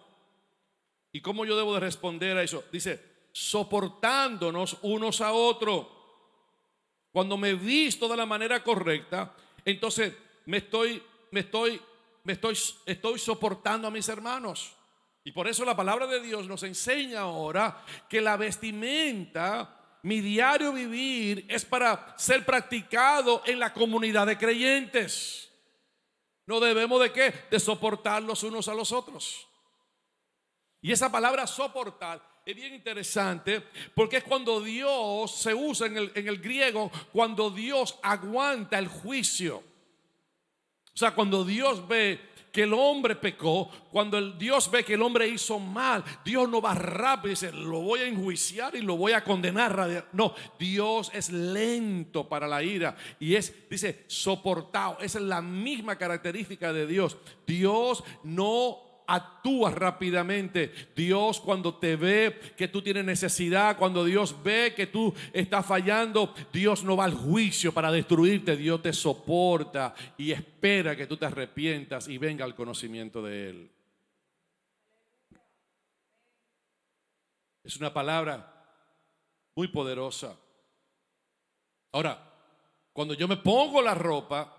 ¿Y cómo yo debo de responder a eso? Dice, soportándonos unos a otros. Cuando me visto de la manera correcta, entonces estoy soportando a mis hermanos. Y por eso la palabra de Dios nos enseña ahora que la vestimenta, mi diario vivir, es para ser practicado en la comunidad de creyentes. No debemos de ¿qué? De soportar los unos a los otros. Y esa palabra soportar es bien interesante porque es cuando Dios se usa en el griego, cuando Dios aguanta el juicio. O sea, cuando Dios ve que el hombre pecó, cuando Dios ve que el hombre hizo mal, Dios no va rápido y dice, lo voy a enjuiciar y lo voy a condenar. No, Dios es lento para la ira y dice, soportado. Esa es la misma característica de Dios. Dios no actúa rápidamente. Dios, cuando te ve que tú tienes necesidad, cuando Dios ve que tú estás fallando, Dios no va al juicio para destruirte. Dios te soporta y espera que tú te arrepientas y venga al conocimiento de Él. Es una palabra muy poderosa. Ahora, cuando yo me pongo la ropa,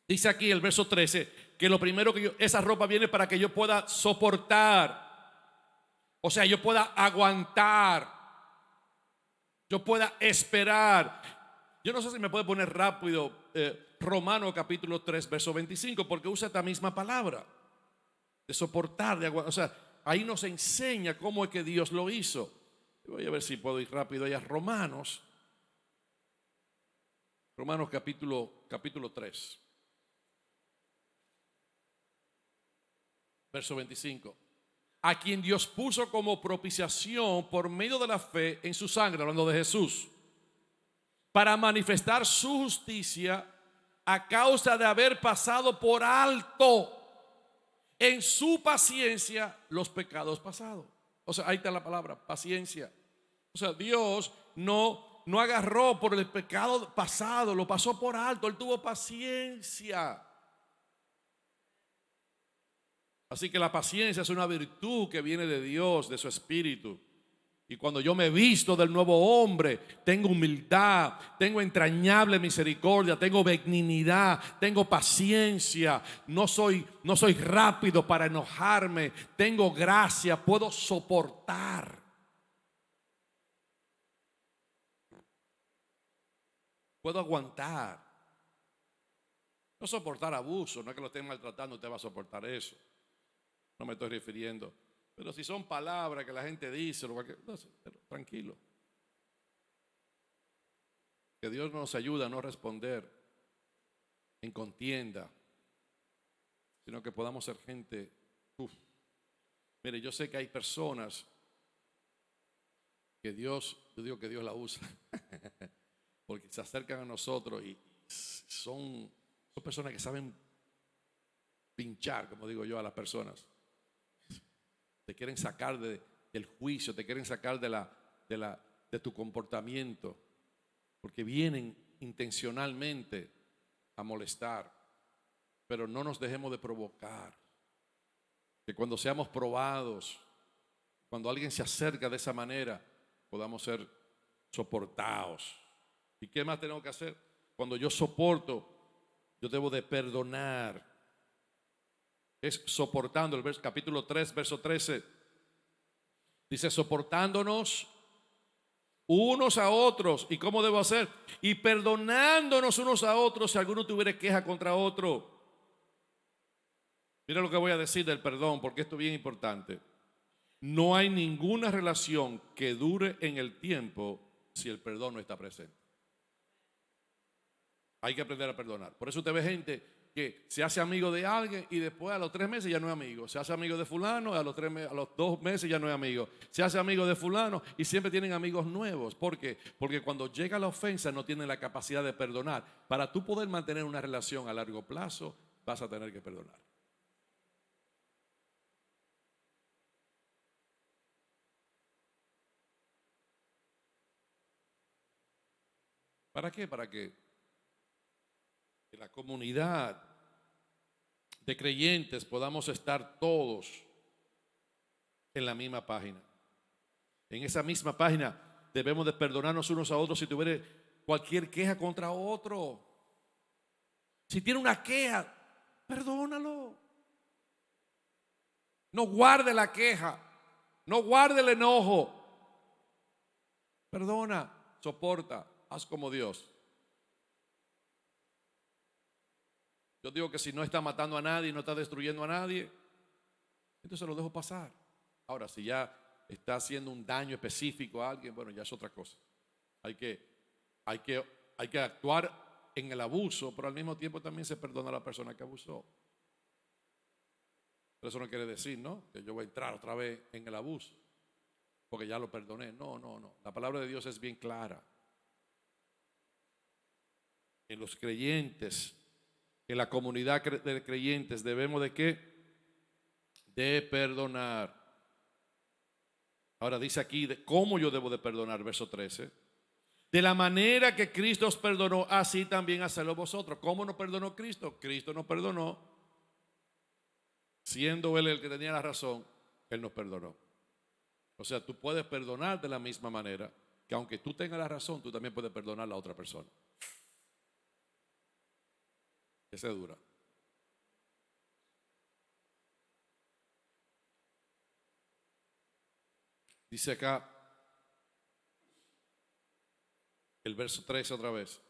dice aquí el verso 13, que lo primero esa ropa viene para que yo pueda soportar. O sea, yo pueda aguantar. Yo pueda esperar. Yo no sé si me puede poner rápido Romanos capítulo 3, verso 25, porque usa esta misma palabra de soportar, de aguantar. O sea, ahí nos enseña cómo es que Dios lo hizo. Voy a ver si puedo ir rápido allá. Romanos capítulo 3. Verso 25. A quien Dios puso como propiciación por medio de la fe en su sangre, hablando de Jesús, para manifestar su justicia a causa de haber pasado por alto en su paciencia los pecados pasados. O sea, ahí está la palabra, paciencia. O sea, Dios no agarró por el pecado pasado, lo pasó por alto, Él tuvo paciencia. Así que la paciencia es una virtud que viene de Dios, de su Espíritu. Y cuando yo me visto del nuevo hombre, tengo humildad, tengo entrañable misericordia, tengo benignidad, tengo paciencia, no soy rápido para enojarme, tengo gracia, puedo soportar. Puedo aguantar. No soportar abuso, no es que lo estén maltratando, usted va a soportar eso. No me estoy refiriendo. Pero si son palabras que la gente dice, tranquilo. Que Dios nos ayude a no responder en contienda, sino que podamos ser gente. Mire, yo sé que hay personas que yo digo que Dios la usa. porque se acercan a nosotros y son personas que saben pinchar, como digo yo, a las personas. Te quieren sacar del juicio, te quieren sacar de tu comportamiento, porque vienen intencionalmente a molestar. Pero no nos dejemos de provocar. Que cuando seamos probados, cuando alguien se acerca de esa manera, podamos ser soportados. ¿Y qué más tenemos que hacer? Cuando yo soporto, yo debo de perdonar. Es soportando, capítulo 3, verso 13. Dice, soportándonos unos a otros. ¿Y cómo debo hacer? Y perdonándonos unos a otros si alguno tuviera queja contra otro. Mira lo que voy a decir del perdón, porque esto es bien importante. No hay ninguna relación que dure en el tiempo si el perdón no está presente. Hay que aprender a perdonar. Por eso usted ve gente que se hace amigo de alguien y después a los 3 meses ya no es amigo. Se hace amigo de fulano, a los 2 meses ya no es amigo. Se hace amigo de fulano y siempre tienen amigos nuevos. ¿Por qué? Porque cuando llega la ofensa no tienen la capacidad de perdonar. Para tú poder mantener una relación a largo plazo, vas a tener que perdonar. ¿Para qué? Para que la comunidad de creyentes podamos estar todos en la misma página. En esa misma página debemos de perdonarnos unos a otros si tuviera cualquier queja contra otro. Si tiene una queja, perdónalo. No guarde la queja, no guarde el enojo. Perdona, soporta, haz como Dios. Yo digo que si no está matando a nadie, no está destruyendo a nadie, entonces lo dejo pasar. Ahora, si ya está haciendo un daño específico a alguien, bueno, ya es otra cosa. Hay que actuar en el abuso, pero al mismo tiempo también se perdona a la persona que abusó. Pero eso no quiere decir, ¿no?, que yo voy a entrar otra vez en el abuso, porque ya lo perdoné. No. La palabra de Dios es bien clara. En los creyentes, en la comunidad de creyentes, debemos de ¿qué? De perdonar. Ahora dice aquí de cómo yo debo de perdonar, verso 13. De la manera que Cristo os perdonó, así también hacedlo vosotros. ¿Cómo nos perdonó Cristo? Cristo nos perdonó. Siendo Él el que tenía la razón, Él nos perdonó. O sea, tú puedes perdonar de la misma manera que aunque tú tengas la razón, tú también puedes perdonar a la otra persona. Esa es dura. Dice acá el verso 13 otra vez.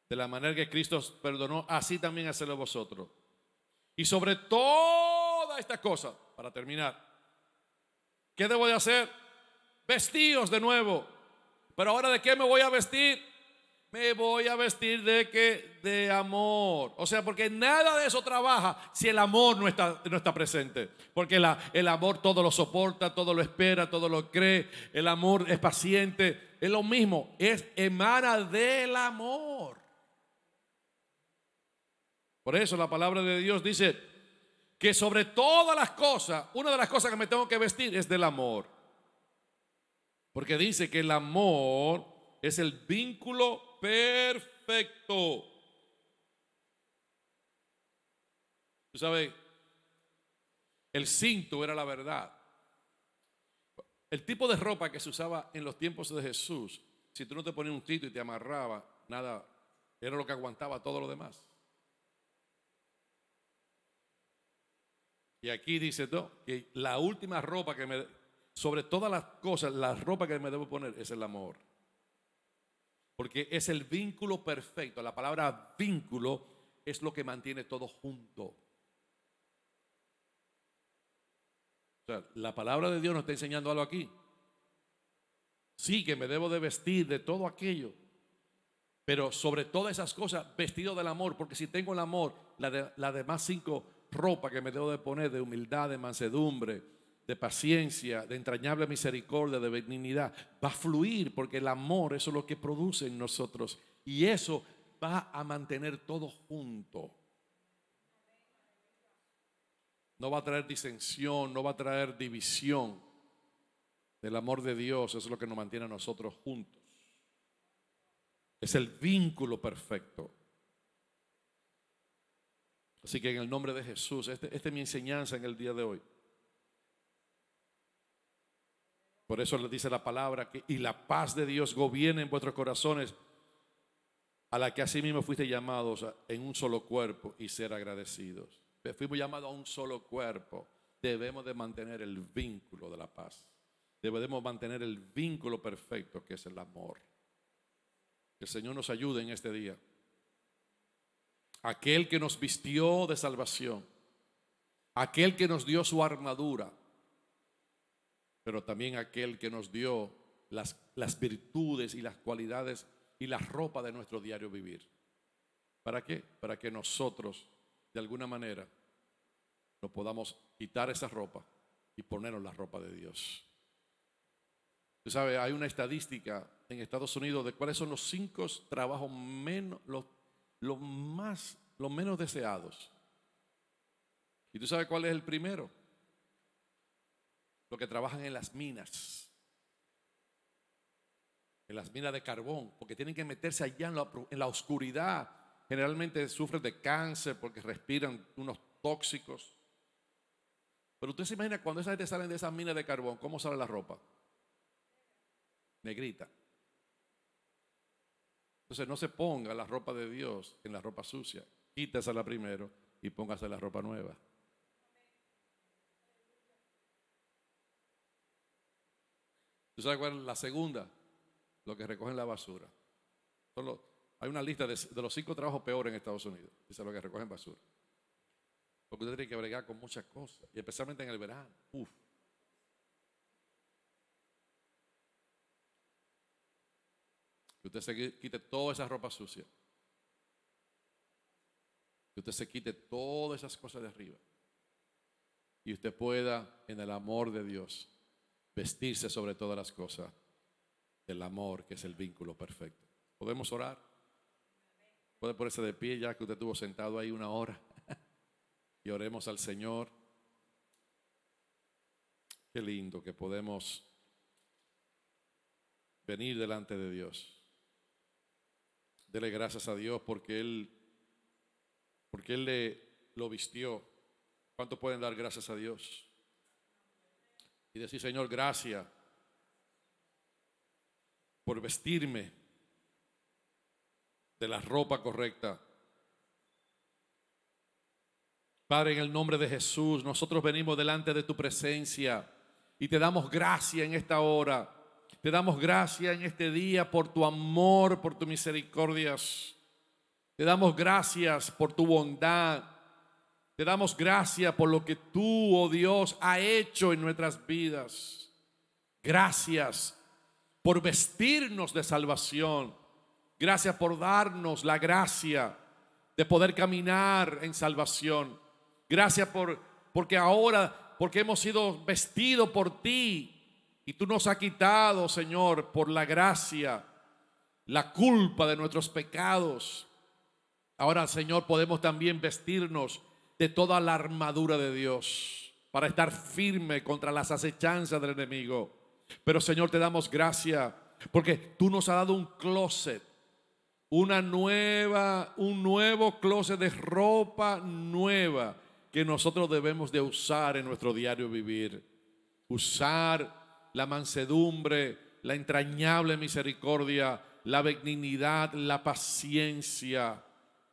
De la manera que Cristo os perdonó, así también hacedlo vosotros. Y sobre todas estas cosas, para terminar, ¿qué debo de hacer? Vestíos de nuevo. Pero ahora, ¿de qué me voy a vestir? Me voy a vestir de amor. O sea, porque nada de eso trabaja si el amor no está presente. Porque el amor todo lo soporta, todo lo espera, todo lo cree. El amor es paciente. Es lo mismo, emana del amor. Por eso la palabra de Dios dice que sobre todas las cosas, una de las cosas que me tengo que vestir es del amor. Porque dice que el amor es el vínculo perfecto. Tú sabes, el cinto era la verdad. El tipo de ropa que se usaba en los tiempos de Jesús, si tú no te ponías un cinto y te amarraba, nada, era lo que aguantaba todo lo demás. Y aquí dice que la última ropa sobre todas las cosas, la ropa que me debo poner es el amor. Porque es el vínculo perfecto. La palabra vínculo es lo que mantiene todo junto. O sea, la palabra de Dios nos está enseñando algo aquí. Sí, que me debo de vestir de todo aquello, pero sobre todas esas cosas, vestido del amor. Porque si tengo el amor, las demás 5 ropas que me debo de poner, de humildad, de mansedumbre, de paciencia, de entrañable misericordia, de benignidad, va a fluir porque el amor, eso es lo que produce en nosotros. Y eso va a mantener todo junto. No va a traer disensión, no va a traer división. El amor de Dios es lo que nos mantiene a nosotros juntos. Es el vínculo perfecto. Así que en el nombre de Jesús, esta es mi enseñanza en el día de hoy. Por eso les dice la palabra que y la paz de Dios gobierne en vuestros corazones, a la que asimismo fuiste llamados en un solo cuerpo, y ser agradecidos. Fuimos llamados a un solo cuerpo. Debemos de mantener el vínculo de la paz. Debemos mantener el vínculo perfecto, que es el amor. Que el Señor nos ayude en este día. Aquel que nos vistió de salvación, aquel que nos dio su armadura, pero también aquel que nos dio las virtudes y las cualidades y la ropa de nuestro diario vivir. ¿Para qué? Para que nosotros, de alguna manera, nos podamos quitar esa ropa y ponernos la ropa de Dios. Usted sabe, hay una estadística en Estados Unidos de cuáles son los 5 trabajos menos, los menos deseados. ¿Y tú sabes cuál es el primero? Los que trabajan en las minas. En las minas de carbón, porque tienen que meterse allá en la oscuridad. Generalmente sufren de cáncer porque respiran unos tóxicos. Pero usted se imagina cuando esa gente sale de esas minas de carbón, ¿cómo sale la ropa? Negrita. Entonces no se ponga la ropa de Dios en la ropa sucia. Quítasela primero y póngase la ropa nueva. ¿Tú sabes cuál es la segunda? Lo que recogen la basura. Hay una lista de los 5 trabajos peores en Estados Unidos. Dice lo que recogen basura. Porque usted tiene que bregar con muchas cosas. Y especialmente en el verano. Que usted se quite toda esa ropa sucia. Que usted se quite todas esas cosas de arriba. Y usted pueda, en el amor de Dios, vestirse sobre todas las cosas del amor, que es el vínculo perfecto. ¿Podemos orar? Puede ponerse de pie ya que usted estuvo sentado ahí 1 hora. Y oremos al Señor. Qué lindo que podemos venir delante de Dios. Dele gracias a Dios porque Él lo vistió. ¿Cuánto pueden dar gracias a Dios? Y decir, Señor, gracias por vestirme de la ropa correcta. Padre, en el nombre de Jesús, nosotros venimos delante de tu presencia y te damos gracias en esta hora. Te damos gracias en este día por tu amor, por tus misericordias. Te damos gracias por tu bondad. Te damos gracias por lo que tú, oh Dios, has hecho en nuestras vidas. Gracias por vestirnos de salvación. Gracias por darnos la gracia de poder caminar en salvación. Gracias porque ahora, porque hemos sido vestidos por ti y tú nos has quitado, Señor, por la gracia, la culpa de nuestros pecados. Ahora, Señor, podemos también vestirnos de toda la armadura de Dios para estar firme contra las acechanzas del enemigo. Pero, Señor, te damos gracias porque tú nos has dado un closet, un nuevo closet de ropa nueva que nosotros debemos de usar en nuestro diario vivir. Usar la mansedumbre, la entrañable misericordia, la benignidad, la paciencia,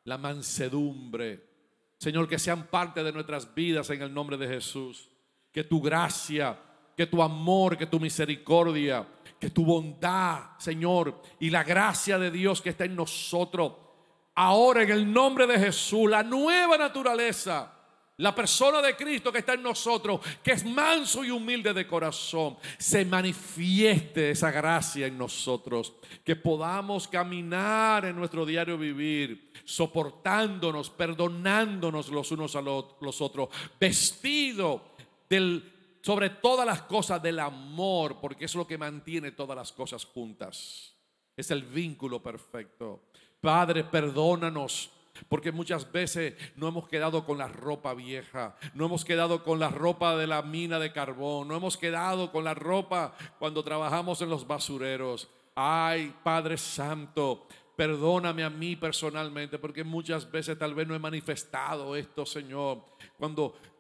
la mansedumbre. Señor, que sean parte de nuestras vidas en el nombre de Jesús. Que tu gracia, que tu amor, que tu misericordia, que tu bondad, Señor, y la gracia de Dios que está en nosotros, ahora en el nombre de Jesús, la nueva naturaleza, la persona de Cristo que está en nosotros, que es manso y humilde de corazón, se manifieste esa gracia en nosotros, que podamos caminar en nuestro diario vivir, soportándonos, perdonándonos los unos a los otros, vestido sobre todas las cosas del amor, porque es lo que mantiene todas las cosas juntas. Es el vínculo perfecto. Padre, perdónanos, porque muchas veces no hemos quedado con la ropa vieja, no hemos quedado con la ropa de la mina de carbón, no hemos quedado con la ropa cuando trabajamos en los basureros. Ay, Padre Santo, perdóname a mí personalmente, porque muchas veces tal vez no he manifestado esto, Señor.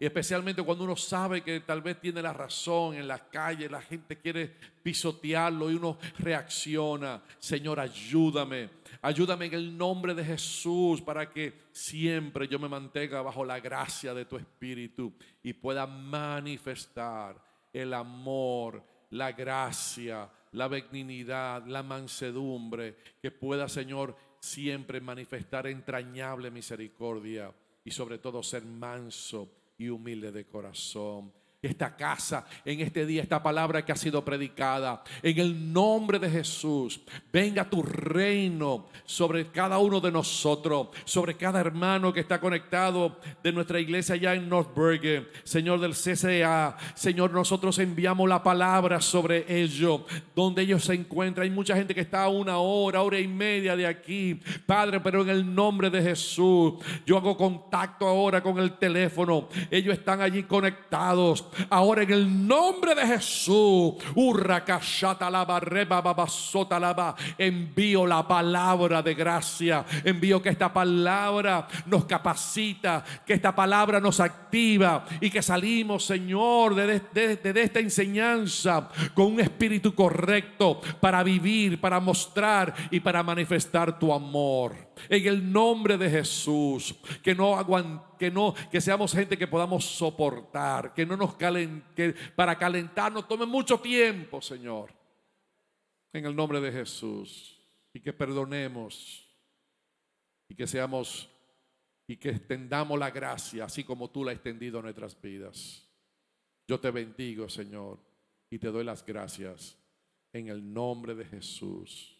Especialmente cuando uno sabe que tal vez tiene la razón en la calle, la gente quiere pisotearlo y uno reacciona. Señor, ayúdame. Ayúdame en el nombre de Jesús para que siempre yo me mantenga bajo la gracia de tu Espíritu y pueda manifestar el amor, la gracia, la benignidad, la mansedumbre, que pueda, Señor, siempre manifestar entrañable misericordia y sobre todo ser manso y humilde de corazón. Esta casa, en este día, esta palabra que ha sido predicada, en el nombre de Jesús, venga tu reino sobre cada uno de nosotros, sobre cada hermano que está conectado de nuestra iglesia allá en North Bergen, Señor del CCA. Señor, nosotros enviamos la palabra sobre ellos, donde ellos se encuentran. Hay mucha gente que está a 1 hora, 1 hora y media de aquí, Padre, pero en el nombre de Jesús, yo hago contacto ahora con el teléfono. Ellos están allí conectados. Ahora en el nombre de Jesús, envío la palabra de gracia, envío que esta palabra nos capacita, que esta palabra nos activa y que salimos, Señor, de esta enseñanza con un espíritu correcto para vivir, para mostrar y para manifestar tu amor. En el nombre de Jesús, que seamos gente que podamos soportar, que no nos que para calentarnos tome mucho tiempo, Señor. En el nombre de Jesús, y que perdonemos y que seamos y que extendamos la gracia así como tú la has extendido en nuestras vidas. Yo te bendigo, Señor, y te doy las gracias en el nombre de Jesús.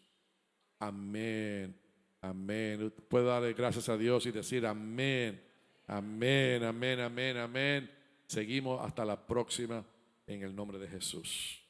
Amén. Amén. Puedo darle gracias a Dios y decir amén. Amén, amén, amén, amén. Seguimos hasta la próxima en el nombre de Jesús.